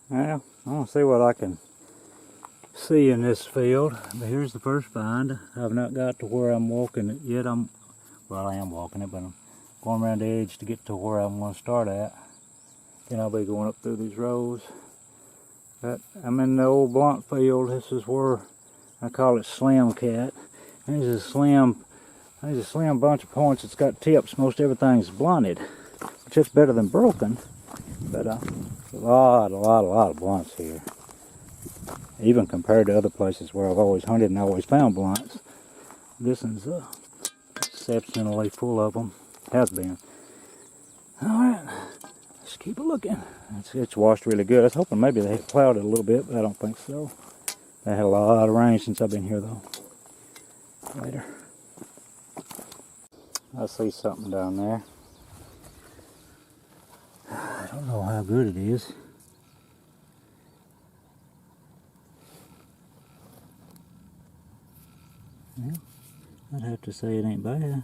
Well, I want to see what I can see in this field. But here's the first find. I've not got to where I'm walking it yet. Well, I am walking it, but I'm going around the edge to get to where I'm going to start at. Then I'll be going up through these rows. But I'm in the old blunt field. This is where I call it Slim Cat. There's a slim bunch of points. It's got tips. Most everything's blunted, which is better than broken. But a lot of blunts here. Even compared to other places where I've always hunted and always found blunts. This one's exceptionally full of them. Has been. Alright, let's keep looking. It's washed really good. I was hoping maybe they plowed it a little bit, but I don't think so. They had a lot of rain since I've been here though. Later. I see something down there. I don't know how good it is. Yeah, I'd have to say it ain't bad.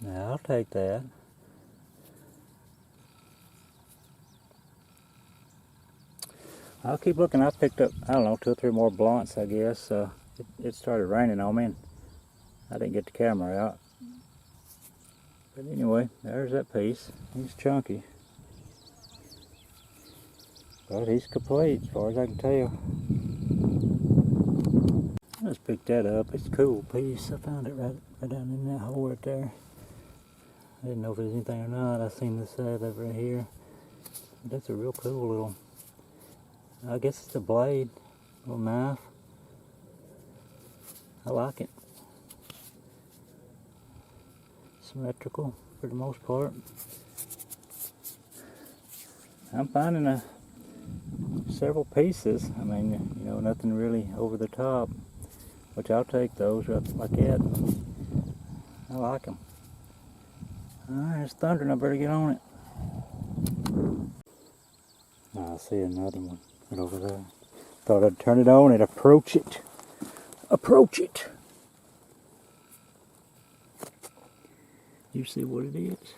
Now I'll take that. I'll keep looking. I picked up, I don't know, 2 or 3 more blunts, I guess. It started raining on me and I didn't get the camera out. But anyway, there's that piece. He's chunky. But he's complete as far as I can tell. I just picked that up. It's a cool piece. I found it right down in that hole right there. I didn't know if there's anything or not. I seen this side over right here. That's a real cool little, I guess it's a blade, little knife. I like it. Symmetrical for the most part. I'm finding several pieces. I mean, you know, nothing really over the top, which I'll take those right like that. I like them. Alright, it's thundering. I better get on it. I see another one right over there. Thought I'd turn it on and approach it. Approach it. You see what it is?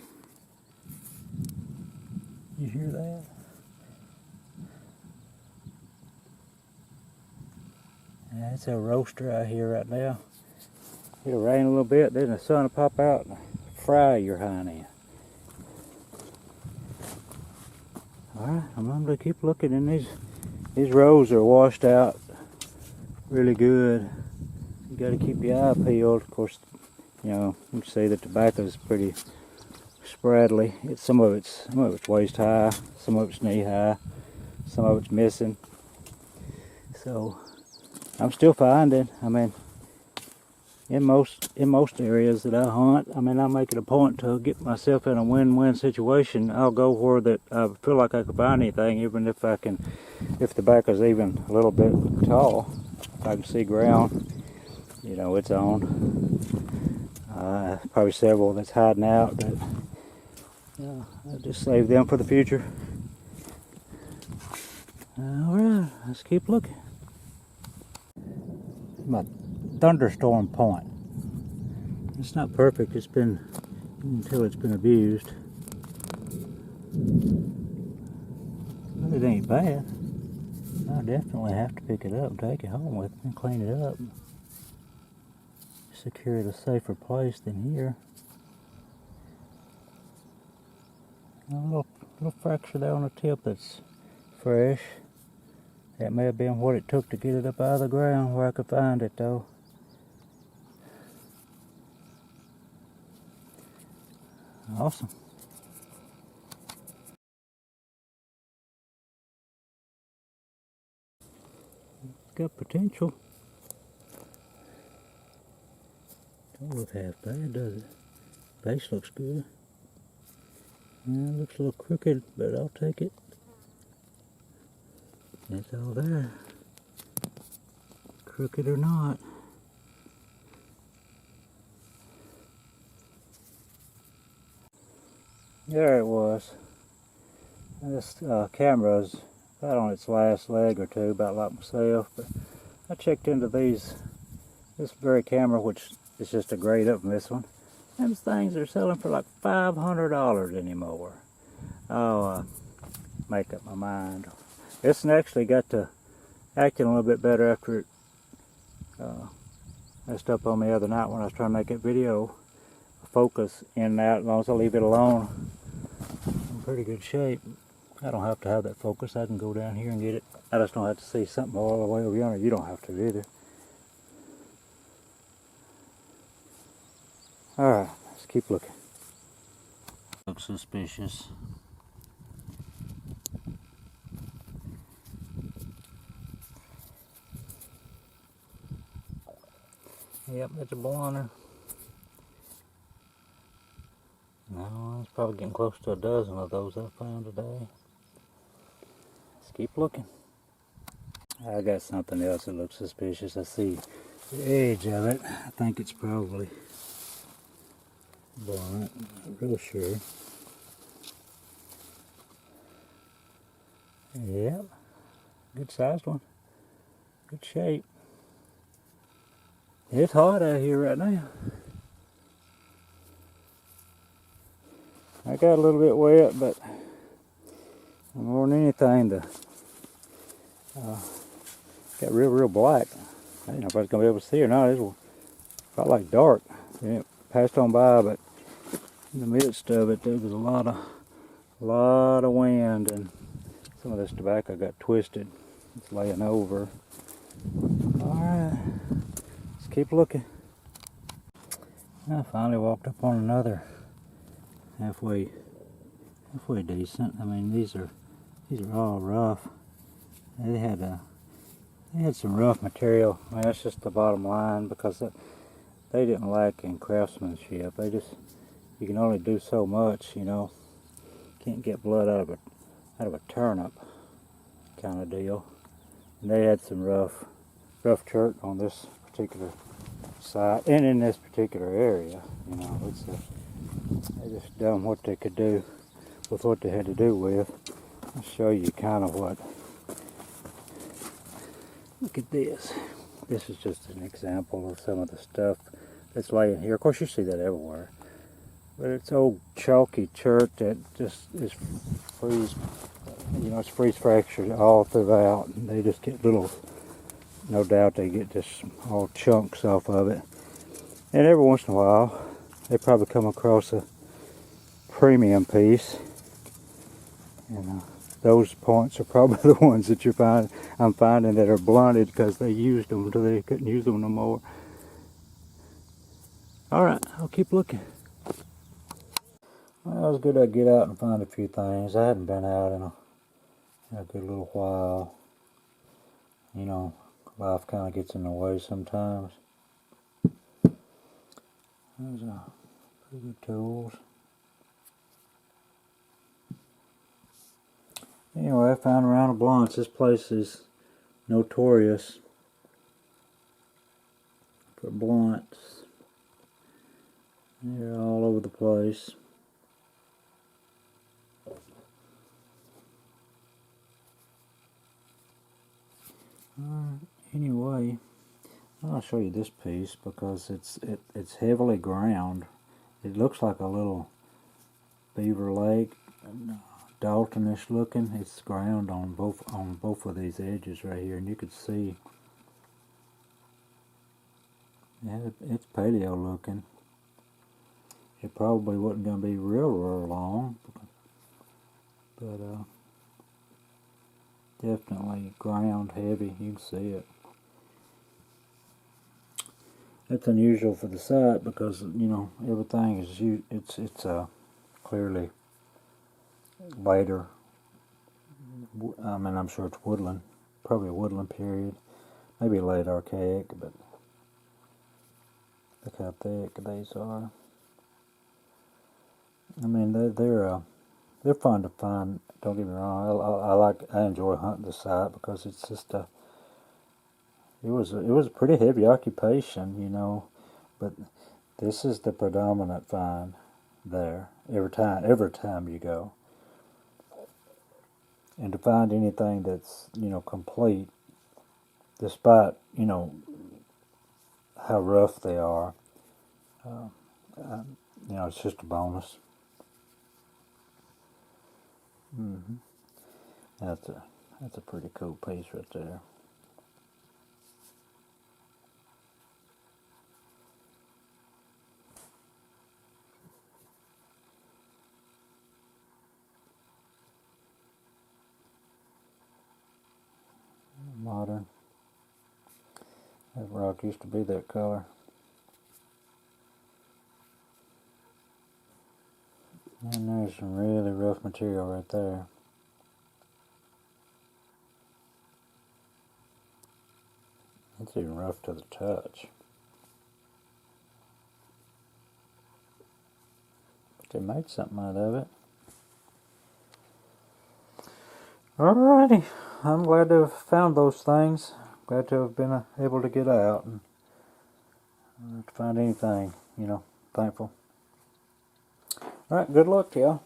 You hear that? That's a roaster out here right now. It'll rain a little bit, then the sun will pop out and fry your hind end. Alright, I'm going to keep looking, and these rows are washed out really good. You got to keep your eye peeled. Of course, you know, you can see the tobacco is pretty spraddly. Some of it's waist high, some of it's knee high, some of it's missing. So I'm still finding. I mean, in most areas that I hunt, I mean, I make it a point to get myself in a win-win situation. I'll go where that I feel like I can find anything, even if the tobacco's even a little bit tall. If I can see ground, you know, it's on. Probably several that's hiding out, but yeah, I'll just save them for the future. Alright, let's keep looking. My thunderstorm point. It's not perfect. It's been, until it's been abused. But it ain't bad. I definitely have to pick it up, take it home with me, and clean it up. Secure it a safer place than here. A little fracture there on the tip that's fresh. That may have been what it took to get it up out of the ground where I could find it though. Awesome. Got potential. Don't look half bad, does it? Base looks good. Yeah, it looks a little crooked, but I'll take it. It's all there. Crooked or not. There it was. This camera's about on its last leg or two, about like myself, but I checked into this very camera, which is just a grade up from this one. Them things are selling for like $500 anymore. I'll make up my mind. This actually got to acting a little bit better after it messed up on me the other night when I was trying to make that video. Focus in and out, as long as I leave it alone, I'm in pretty good shape. I don't have to have that focus. I can go down here and get it. I just don't have to see something all the way over yonder. You don't have to either. Alright, let's keep looking. Looks suspicious. Yep, that's a blonder. No, it's probably getting close to a dozen of those I found today. Let's keep looking. I got something else that looks suspicious. I see the edge of it. I think it's probably blunt. Not real sure. Yep, good sized one. Good shape. It's hot out here right now. I got a little bit wet, but more than anything, got real black. I didn't know if I was gonna be able to see or not. It felt like dark. And it passed on by, but in the midst of it, there was a lot of wind, and some of this tobacco got twisted. It's laying over. All right, let's keep looking. I finally walked up on another halfway decent. I mean, these are all rough. They had some rough material. I mean, that's just the bottom line, because they didn't lack in craftsmanship. You can only do so much, you know. Can't get blood out of a turnip kind of deal. And they had some rough chert on this particular site and in this particular area. You know, they just done what they could do with what they had to do with. I'll show you kind of what. Look at this. This is just an example of some of the stuff that's laying here. Of course, you see that everywhere. But it's old chalky chert that just is it's freeze fractured all throughout. And they just get little, no doubt they get just all chunks off of it. And every once in a while, they probably come across a premium piece. And those points are probably the ones that I'm finding that are blunted because they used them until they couldn't use them no more. Alright, I'll keep looking. Well, it was good to get out and find a few things. I hadn't been out in a good little while. You know, life kind of gets in the way sometimes. Those are pretty good tools. Anyway, I found a round of blunts. This place is notorious for blunts. They're all over the place. Anyway, I'll show you this piece because it's heavily ground. It looks like a little Beaver Lake, Daltonish looking. It's ground on both of these edges right here, and you could see. Yeah, it's paleo looking. It probably wasn't going to be real long, but definitely ground heavy. You can see it. It's unusual for the site because, you know, everything is it's clearly later. I mean, I'm sure it's woodland, probably a woodland period, maybe late archaic, but look how thick these are. I mean, they're fun to find. Don't get me wrong. I enjoy hunting the site because it's just it was a pretty heavy occupation, you know, but this is the predominant find there every time you go. And to find anything that's, you know, complete, despite, you know, how rough they are, you know, it's just a bonus. That's a pretty cool piece right there. Modern. That rock used to be that color. And there's some really rough material right there. It's even rough to the touch. But they made something out of it. Alrighty, I'm glad to have found those things. Glad to have been able to get out and not to find anything, thankful. Alright, good luck to y'all.